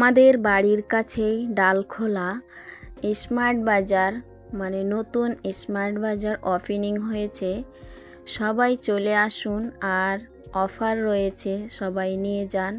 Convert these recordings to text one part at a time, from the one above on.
আমাদের বাড়ির কাছেই ডালখোলা স্মার্ট বাজার মানে নতুন স্মার্ট বাজার ওপেনিং হয়েছে। সবাই চলে আসুন, আর অফার রয়েছে, সবাই নিয়ে যান,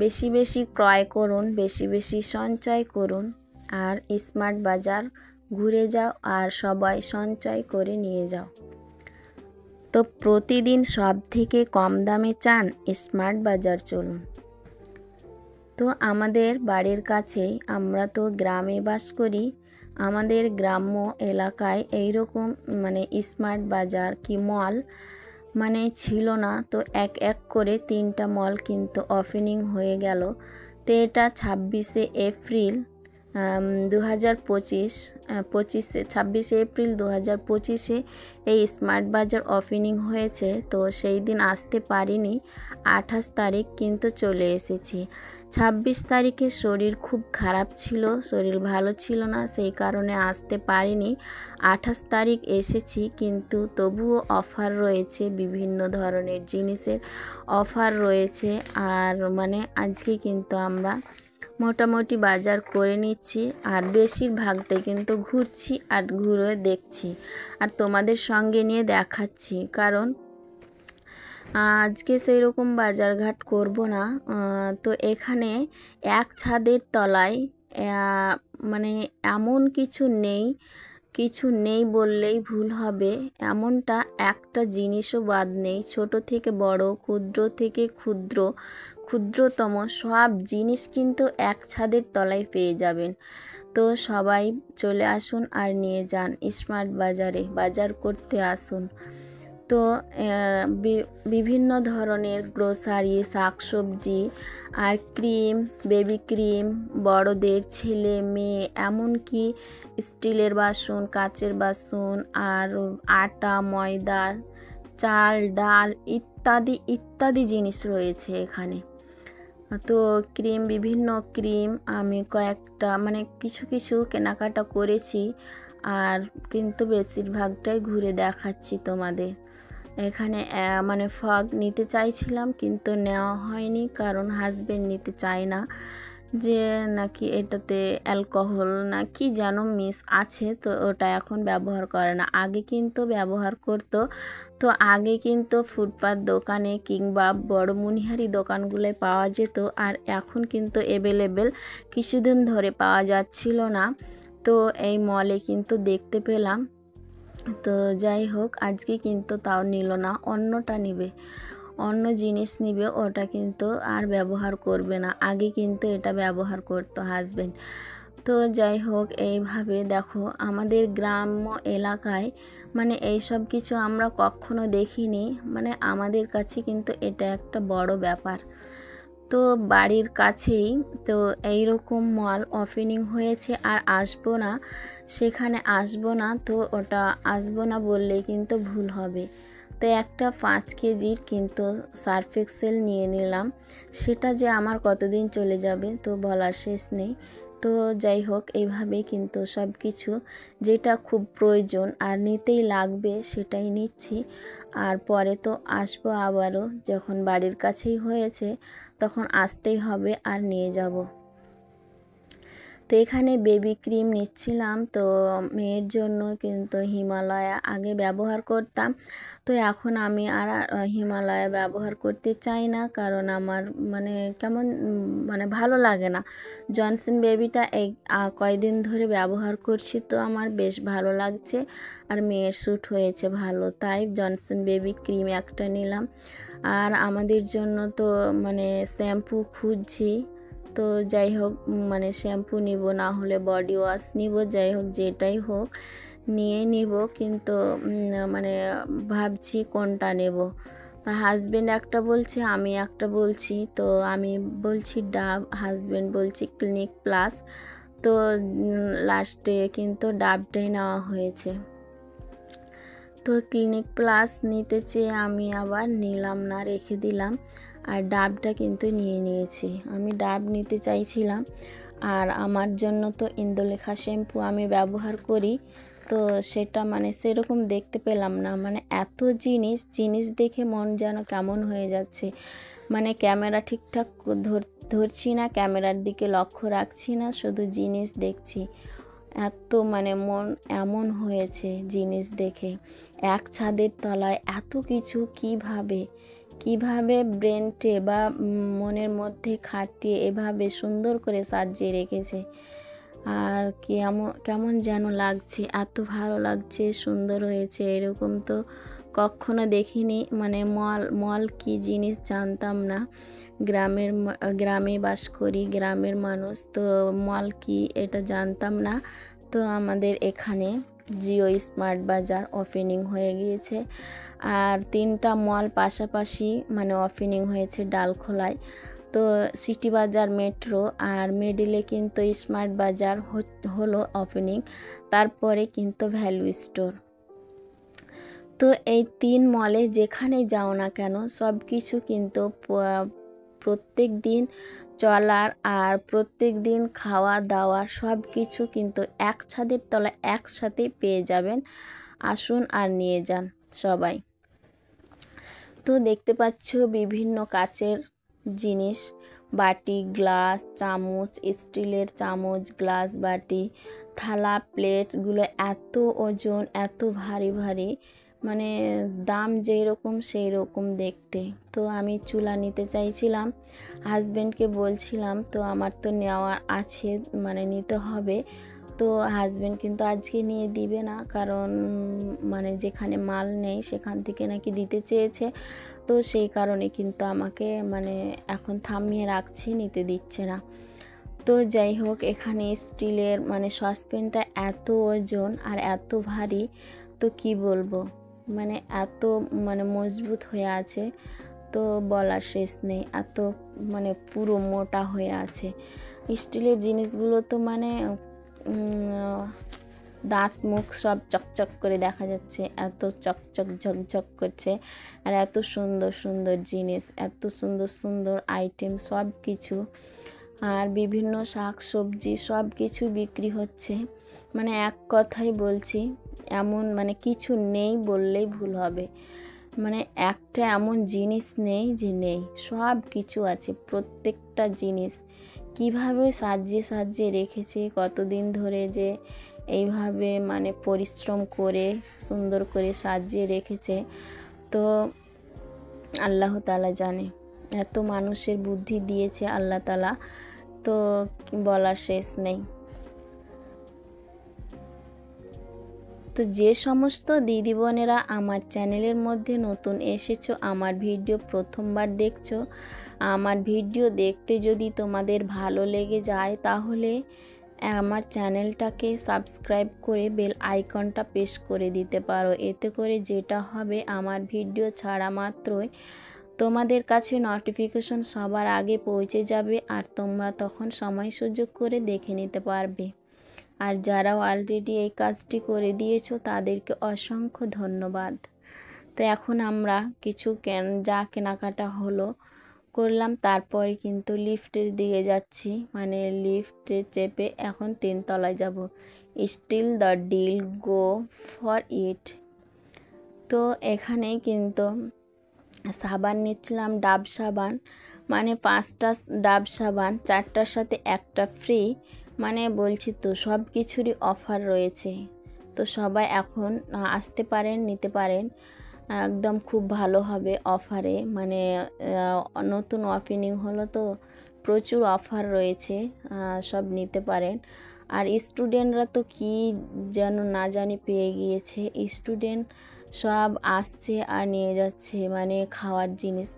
বেশি বেশি ক্রয় করুন, বেশি বেশি সঞ্চয় করুন, আর স্মার্ট বাজার ঘুরে যাও আর সবাই সঞ্চয় করে নিয়ে যাও। তো প্রতিদিন সব থেকে কম দামে চান, স্মার্ট বাজার চলুন। তো আমাদের বাড়ির কাছেই, আমরা তো গ্রামে বাস করি, আমাদের গ্রাম্য এলাকায় এইরকম মানে স্মার্ট বাজার কি মল মানে ছিল না। তো এক এক করে 3টা মল কিন্তু ওপেনিং হয়ে গেল। তো এটা 26শে এপ্রিল 26শে এপ্রিল 2025 এই স্মার্ট বাজার ওপেনিং হয়েছে। তো সেই দিন আসতে পারিনি, 28 তারিখ কিন্তু চলে এসেছি। 26 তারিখে শরীর খুব খারাপ ছিল, শরীর ভালো ছিল না, সেই কারণে আসতে পারিনি। 28 তারিখ এসেছি, কিন্তু তবুও অফার রয়েছে, বিভিন্ন ধরনের জিনিসের অফার রয়েছে। আর মানে আজকে কিন্তু আমরা মোটামুটি বাজার করে নিচ্ছি, আর বেশিরভাগটাই কিন্তু ঘুরছি আর ঘুরে দেখছি, আর তোমাদের সঙ্গে নিয়ে দেখাচ্ছি। কারণ আজকে সেই রকম বাজারঘাট করব না। তো এখানে এক ছাদের তলায় মানে এমন কিছু নেই বললেই ভুল হবে, এমনটা একটা জিনিসও বাদ নেই। ছোট থেকে বড়, ক্ষুদ্র থেকে ক্ষুদ্রতম সব জিনিস কিন্তু এক ছাদের তলায় পেয়ে যাবেন। তো সবাই চলে আসুন আর নিয়ে যান, স্মার্ট বাজারে বাজার করতে আসুন। তো বিভিন্ন ধরনের গ্রোসারি, শাকসবজি, আর ক্রিম, বেবি ক্রিম, বড়দের, ছেলে মেয়ে, এমনকি স্টিলের বাসন, কাচের বাসন, আর আটা, ময়দা, চাল, ডাল ইত্যাদি ইত্যাদি জিনিস রয়েছে এখানে। তো বিভিন্ন ক্রিম আমি কয়েকটা মানে কিছু কেনাকাটা করেছি, আর কিন্তু বেশিরভাগটাই ঘুরে দেখাচ্ছি তোমাদের। এখানে মানে ফগ নিতে চাইছিলাম, কিন্তু নেওয়া হয়নি, কারণ হাজবেন্ড নিতে চায় না, যে নাকি এটাতে অ্যালকোহল না কি যেন মিস আছে, তো ওটা এখন ব্যবহার করে না। আগে কিন্তু ব্যবহার করতো। তো আগে কিন্তু ফুটপাত দোকানে কিংবা বড় মুনিহারি দোকানগুলোয় পাওয়া যেত, আর এখন কিন্তু অ্যাভেলেবেল কিছুদিন ধরে পাওয়া যাচ্ছিল না। তো এই মলে কিন্তু দেখতে পেলাম। তো যাই হোক, আজকে কিন্তু তাও নিল না, অন্যটা নিবে, অন্য জিনিস নিবে, ওটা কিন্তু আর ব্যবহার করবে না। আগে কিন্তু এটা ব্যবহার করতো হাজবেন্ড। তো যাই হোক, এইভাবে দেখো আমাদের গ্রাম্য এলাকায় মানে এই সব কিছু আমরা কখনো দেখিনি, মানে আমাদের কাছে কিন্তু এটা একটা বড় ব্যাপার। তো বাড়ির কাছেই তো এইরকম মল ওপেনিং হয়েছে, আর আসবো না, সেখানে আসবো না, তো ওটা আসবো না বললেই কিন্তু ভুল হবে। তো একটা 5 কেজির কিন্তু সার্ফ এক্সেল নিয়ে নিলাম, সেটা যে আমার কতদিন চলে যাবে তো বলার শেষ নেই। তো যাই হোক, এইভাবেই কিন্তু সব কিছু যেটা খুব প্রয়োজন আর নিতেই লাগবে সেটাই নিচ্ছি। আর পরে তো আসবো আবারও, যখন বাড়ির কাছেই হয়েছে তখন আসতেই হবে আর নিয়ে যাব। তো এখানে বেবি ক্রিম নিচ্ছিলাম, তো মেয়ের জন্য কিন্তু হিমালয়া আগে ব্যবহার করতাম, তো এখন আমি আর হিমালয়া ব্যবহার করতে চাই না, কারণ আমার মানে কেমন মানে ভালো লাগে না। জনসন বেবিটা এই কয়দিন ধরে ব্যবহার করছি, তো আমার বেশ ভালো লাগছে, আর মেয়ের শ্যুট হয়েছে ভালো, তাই জনসন বেবি ক্রিম একটা নিলাম। আর আমাদের জন্য তো মানে শ্যাম্পু খুঁজছি। তো যাই হোক, মানে শ্যাম্পু নিব, না হলে বডি ওয়াশ নিব, যাই হোক যেটাই হোক নিয়ে নিব, কিন্তু মানে ভাবছি কোনটা নেব। হাজবেন্ড একটা বলছে, আমি একটা বলছি, তো আমি বলছি ডাব, হাজবেন্ড বলছি ক্লিনিক প্লাস। তো লাস্টে কিন্তু ডাবটাই নেওয়া হয়েছে। তো ক্লিনিক প্লাস নিতে চেয়ে আমি আবার নিলাম না, রেখে দিলাম, আর ডাবটা কিন্তু নিয়ে নিয়েছি। আমি ডাব নিতে চাইছিলাম, আর আমার জন্য তো ইন্দুলেখা শ্যাম্পু আমি ব্যবহার করি, তো সেটা মানে সেরকম দেখতে পেলাম না, মানে এত জিনিস দেখে মন যেন কেমন হয়ে যাচ্ছে, মানে ক্যামেরা ঠিকঠাক ধরছি না, ক্যামেরার দিকে লক্ষ্য রাখছি না, শুধু জিনিস দেখছি। এত মানে মন এমন হয়েছে জিনিস দেখে। এক ছাদের তলায় এত কিছু কিভাবে ব্রেনটে বা মনের মধ্যে খাটিয়ে এভাবে সুন্দর করে সাজিয়ে রেখেছে। আর কেমন যেন লাগছে, এত ভালো লাগছে, সুন্দর হয়েছে। এরকম তো কখনো দেখিনি। মানে মল কি জিনিস জানতাম না। গ্রামে বাস করি, গ্রামের মানুষ, তো মল কি এটা জানতাম না। তো আমাদের এখানে জিও স্মার্ট বাজার ওপেনিং হয়ে গিয়েছে। আর 3টা মল পাশাপাশি মানে ওপেনিং হয়েছে ডালখোলায়। তো সিটি বাজার, মেট্রো আর মিডিলে কিন্তু স্মার্ট বাজার হলো ওপেনিং, তারপরে কিন্তু ভ্যালু স্টোর। তো এই 3 মলে যেখানে যাও না কেন সব কিছু কিন্তু প্রত্যেক দিন চলার আর প্রত্যেক দিন খাওয়া দাওয়ার সব কিছু কিন্তু এক ছাদের তলায় একসাথে পেয়ে যাবেন। আসুন আর নিয়ে যান সবাই। তো দেখতে পাচ্ছ বিভিন্ন কাচের জিনিস, বাটি, গ্লাস, চামচ, স্টিলের চামচ, গ্লাস, বাটি, থালা, প্লেটগুলো এত ওজন, এত ভারী ভারী, মানে দাম যেই রকম সেই রকম দেখতে। তো আমি চুলা নিতে চাইছিলাম, হাজব্যান্ডকে বলছিলাম, তো আমার তো নেওয়া আছে, মানে নিতে হবে। তো হাজব্যান্ড কিন্তু আজকে নিয়ে দিবে না, কারণ মানে যেখানে মাল নেই সেখান থেকে নাকি দিতে চেয়েছে। তো সেই কারণে কিন্তু আমাকে মানে এখন থামিয়ে রাখছে, নিতে দিচ্ছে না। তো যাই হোক, এখানে স্টিলের মানে সসপ্যানটা এত ওজন আর এত ভারী, তো কি বলবো, মানে এত মানে মজবুত হয়ে আছে, তো বলার শেষ নেই। এত মানে পুরো মোটা হয়ে আছে। স্টিলের জিনিসগুলো তো মানে দাঁত মুখ সব চকচক করে দেখা যাচ্ছে, এত চকচক ঝকঝক করছে। আর এত সুন্দর সুন্দর জিনিস, এত সুন্দর সুন্দর আইটেম সব কিছু, আর বিভিন্ন শাক সবজি সব কিছু বিক্রি হচ্ছে। মানে এক কথাই বলছি, এমন মানে কিছু নেই বললেই ভুল হবে। মানে একটা এমন জিনিস নেই যে নেই, সব কিছু আছে। প্রত্যেকটা জিনিস কিভাবে সাজিয়ে রেখেছে, কতদিন ধরে যে এইভাবে মানে পরিশ্রম করে সুন্দর করে সাজিয়ে রেখেছে, তো আল্লাহ তাআলা জানে। এত মানুষের বুদ্ধি দিয়েছে আল্লাহ তাআলা, তো বলার শেষ নেই। তো যে সমস্ত দিদি বোনেরা আমার চ্যানেলের মধ্যে নতুন এসেছো, আমার ভিডিও প্রথমবার দেখছো, আমার ভিডিও দেখতে যদি তোমাদের ভালো লেগে যায় তাহলে আমার চ্যানেলটাকে সাবস্ক্রাইব করে বেল আইকনটা প্রেস করে দিতে পারো। এতে করে যেটা হবে, আমার ভিডিও ছাড়া মাত্রই তোমাদের কাছে নোটিফিকেশন সবার আগে পৌঁছে যাবে, আর তোমরা তখন সময় সুযোগ করে দেখে নিতে পারবে। আর যারা অলরেডি এই কাজটি করে দিয়েছো তাদেরকে অসংখ্য ধন্যবাদ। তো এখন আমরা কিছু যা কেনাকাটা হলো করলাম, তারপরে কিন্তু লিফটের দিকে যাচ্ছি, মানে লিফটে চেপে এখন 3 তলায় যাব। Steal the deal, go for it. তো এখানে কিন্তু সাবান নিচ্ছিলাম, ডাব সাবান, মানে 5টা ডাব সাবান, 4টার সাথে 1টা ফ্রি। মানে বলছি তো সব কিছুরই অফার রয়েছে। তো সবাই এখন আসতে পারেন, নিতে পারেন, একদম খুব ভালো হবে অফারে। মানে নতুন ওপেনিং হলো তো প্রচুর অফার রয়েছে, সব নিতে পারেন। আর স্টুডেন্টরা তো কি যেন না জানি পেয়ে গিয়েছে, স্টুডেন্ট সব আসছে আর নিয়ে যাচ্ছে মানে খাওয়ার জিনিস।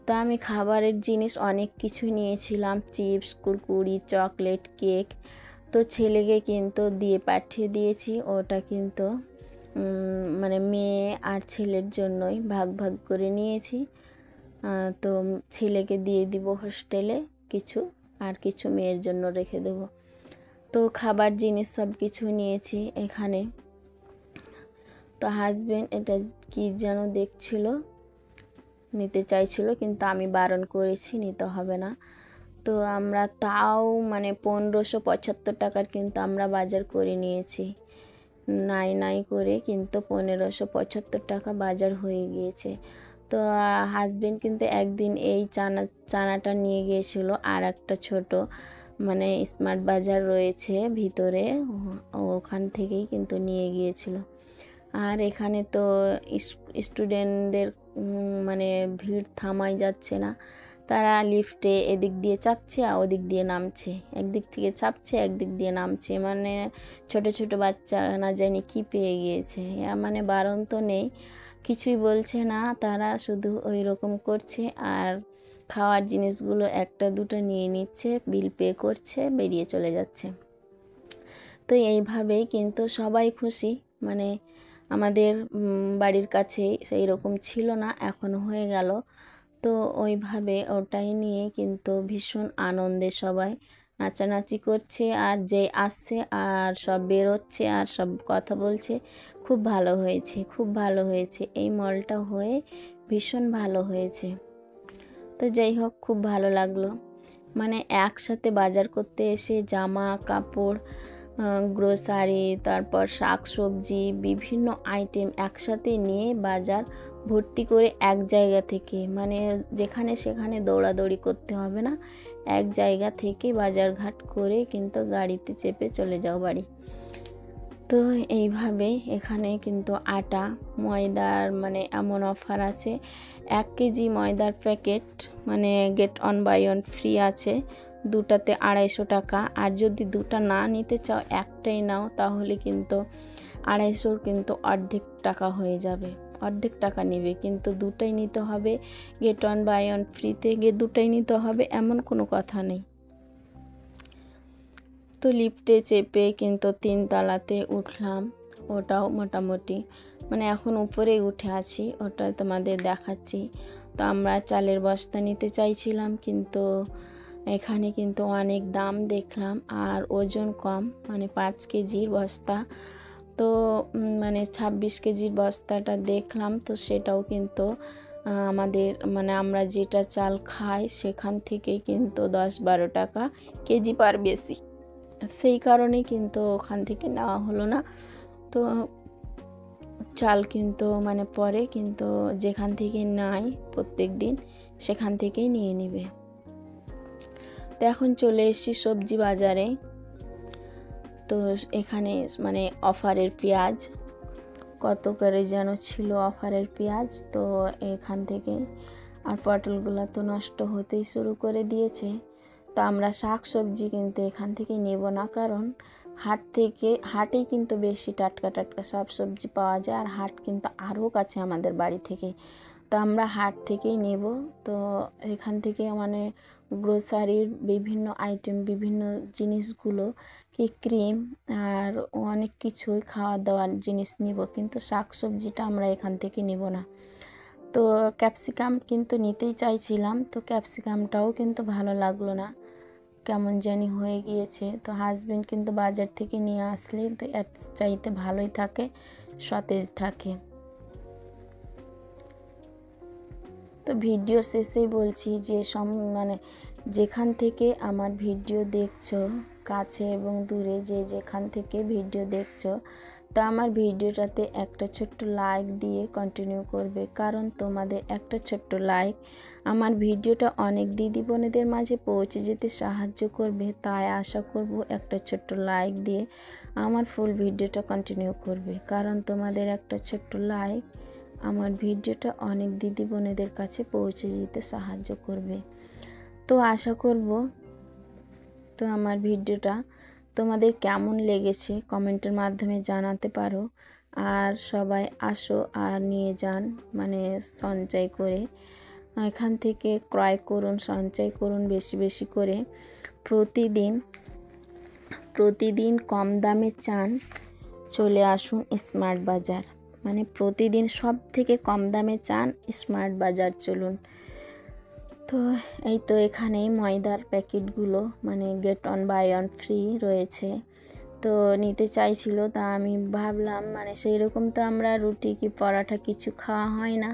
তো আমি খাবারের জিনিস অনেক কিছু নিয়েছিলাম, চিপস, কুরকুরি, চকলেট, কেক। তো ছেলেকে কিন্তু দিয়ে পাঠিয়ে দিয়েছি, ওটা কিন্তু মানে মেয়ে আর ছেলের জন্যই ভাগ ভাগ করে নিয়েছি। তো ছেলেকে দিয়ে দিব হোস্টেলে কিছু, আর কিছু মেয়ের জন্য রেখে দেব। তো খাবার জিনিস সব কিছু নিয়েছি এখানে। তো হাজব্যান্ড এটা কি যেন দেখছিল, নিতে চাইছিল, কিন্তু আমি বারণ করেছি নিতে হবে না। তো আমরা তাও মানে 1575 টাকার কিন্তু আমরা বাজার করে নিয়েছি, নাই করে কিন্তু 1575 টাকা বাজার হয়ে গিয়েছে। তো হাজবেন্ড কিন্তু একদিন এই চানাটা নিয়ে গিয়েছিল, আর একটা ছোট মানে স্মার্ট বাজার রয়েছে ভিতরে, ওখান থেকেই কিন্তু নিয়ে গিয়েছিল। আর এখানে তো স্টুডেন্টদের মানে ভিড় থামাই যাচ্ছে না, তারা লিফটে এদিক দিয়ে চাপছে আর ওদিক দিয়ে নামছে, একদিক থেকে চাপছে একদিক দিয়ে নামছে, মানে ছোট ছোট বাচ্চা না জানি কি পেয়ে গিয়েছে, মানে বারণ তো নেই, কিছুই বলছে না, তারা শুধু ওই রকম করছে আর খাওয়ার জিনিসগুলো একটা দুটো নিয়ে নিচ্ছে, বিল পে করছে, বেরিয়ে চলে যাচ্ছে। তো এইভাবেই কিন্তু সবাই খুশি, মানে আমাদের বাড়ির কাছে সেই রকম ছিল না, এখন হয়ে গেল। তো ওইভাবে ওটাই নিয়ে কিন্তু ভীষণ আনন্দে সবাই নাচানাচি করছে, আর যে আসছে আর সব বেরোচ্ছে আর সব কথা বলছে, খুব ভালো হয়েছে, খুব ভালো হয়েছে, এই মলটা হয়ে ভীষণ ভালো হয়েছে। তো যাই হোক, খুব ভালো লাগলো, মানে একসাথে বাজার করতে এসে জামা কাপড়, গ্রোসারি, তারপর শাক সবজি, বিভিন্ন আইটেম একসাথে নিয়ে বাজার ভর্তি করে এক জায়গা থেকে, মানে যেখানে সেখানে দৌড়াদৌড়ি করতে হবে না, এক জায়গা থেকে বাজারঘাট করে কিন্তু গাড়িতে চেপে চলে যাও বাড়ি। তো এইভাবে এখানে কিন্তু আটা ময়দার মানে এমন অফার আছে, 1 কেজি ময়দার প্যাকেট মানে get one buy one free আছে, দুটাতে 250 টাকা, আর যদি দুটা না নিতে চাও একটাই নাও তাহলে কিন্তু 250 কিন্তু অর্ধেক টাকা হয়ে যাবে, অর্ধেক টাকা নেবে, কিন্তু দুটাই নিতে হবে, গেট অন বাই অন ফ্রিতে দুটাই নিতে হবে এমন কোনো কথা নেই। তো লিফটে চেপে কিন্তু 3 তলাতে উঠলাম, ওটাও মোটামুটি মানে এখন উপরেই উঠে আছি, ওটা তোমাদের দেখাচ্ছি। তো আমরা চালের বস্তা নিতে চাইছিলাম, কিন্তু এখানে কিন্তু অনেক দাম দেখলাম, আর ওজন কম, মানে 5 কেজির বস্তা, তো মানে 26 কেজির বস্তাটা দেখলাম, তো সেটাও কিন্তু আমাদের মানে আমরা যেটা চাল খাই সেখান থেকেই কিন্তু 10-12 টাকা কেজি পার বেশি, সেই কারণে কিন্তু ওখান থেকে নেওয়া হলো না। তো চাল কিন্তু মানে পরে কিন্তু যেখান থেকে নেয় প্রত্যেক দিন সেখান থেকেই নিয়ে নেবে। তো এখন চলে এসেছি সবজি বাজারে, তো এখানে মানে অফারের পেঁয়াজ কত করে যেন ছিল অফারের পেঁয়াজ, তো এখান থেকে, আর পটলগুলো তো নষ্ট হতেই শুরু করে দিয়েছে। তো আমরা শাক সবজি কিন্তু এখান থেকে নেব না, কারণ হাটেই কিন্তু বেশি টাটকা টাটকা সব সবজি পাওয়া যায়, আর হাট কিন্তু আরও কাছে আমাদের বাড়ি থেকে, তো আমরা হাট থেকেই নেব। তো এখান থেকে মানে গ্রোসারির বিভিন্ন আইটেম, বিভিন্ন জিনিসগুলো কি ক্রিম আর অনেক কিছুই খাওয়া দাওয়ার জিনিস নিব, কিন্তু শাক সবজিটা আমরা এখান থেকে নেব না। তো ক্যাপসিকাম কিন্তু নিতেই চাইছিলাম, তো ক্যাপসিকামটাও কিন্তু ভালো লাগলো না, কেমন জানি হয়ে গিয়েছে। তো হাজবেন্ড কিন্তু বাজার থেকে নিয়ে আসলে তো এর চাইতে ভালোই থাকে, সতেজ থাকে। তো ভিডিওর শেষেই বলছি যে মানে যেখান থেকে আমার ভিডিও দেখছো, কাছে এবং দূরে যেখান থেকে ভিডিও দেখছো, তো আমার ভিডিওটাতে একটা ছোট্ট লাইক দিয়ে কন্টিনিউ করবে, কারণ তোমাদের একটা ছোট্ট লাইক আমার ভিডিওটা অনেক দিদি বোনেদের মাঝে পৌঁছে যেতে সাহায্য করবে, তাই আশা করব একটা ছোট্ট লাইক দিয়ে আমার ফুল ভিডিওটা কন্টিনিউ করবে, কারণ তোমাদের একটা ছোট্ট লাইক আমার ভিডিওটা অনেক দিদি বোনেদের কাছে পৌঁছে যেতে সাহায্য করবে। তো আশা করব তো আমার ভিডিওটা তোমাদের কেমন লেগেছে কমেন্টের মাধ্যমে জানাতে পারো, আর সবাই আসো আর নিয়ে যান, মানে সঞ্চয় করে এখান থেকে ক্রয় করুন, সঞ্চয় করুন বেশি বেশি করে, প্রতিদিন কম দামে চান, চলে আসুন স্মার্ট বাজার, মানে প্রতিদিন সব থেকে কম দামে চান স্মার্ট বাজার চলুন। তো এই তো এখানেই ময়দার প্যাকেটগুলো মানে get one buy one free রয়েছে, তো নিতে চাইছিল, তা আমি ভাবলাম মানে সেই রকম তো আমরা রুটি কি পরাঠা কিছু খাওয়া হয় না,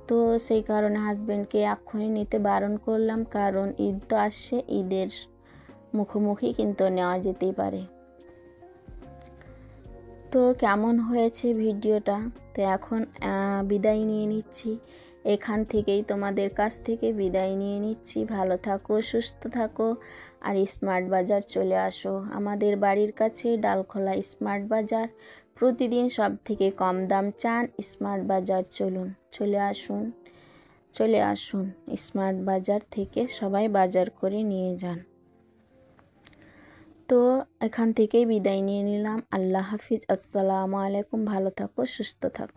তো সেই কারণে হাজব্যান্ডকে এখনই নিতে বারণ করলাম, কারণ ঈদ তো আসছে, ঈদের মুখোমুখি কিন্তু নেওয়া যেতেই পারে। তো কেমন হয়েছে ভিডিওটা, তো এখন বিদায় নিয়ে নিচ্ছি, এখান থেকেই তোমাদের কাছ থেকে বিদায় নিয়ে নিচ্ছি। ভালো থাকো, সুস্থ থাকো, আর স্মার্ট বাজার চলে আসো। আমাদের বাড়ির কাছে ডালখোলা স্মার্ট বাজার, প্রতিদিন সব থেকে কম দাম চান স্মার্ট বাজার। চলে আসুন স্মার্ট বাজার থেকে সবাই বাজার করে নিয়ে যান। তো এখান থেকেই বিদায় নিয়ে নিলাম। আল্লাহ হাফিজ, আসসালামু আলাইকুম। ভালো থাকো, সুস্থ থাকো।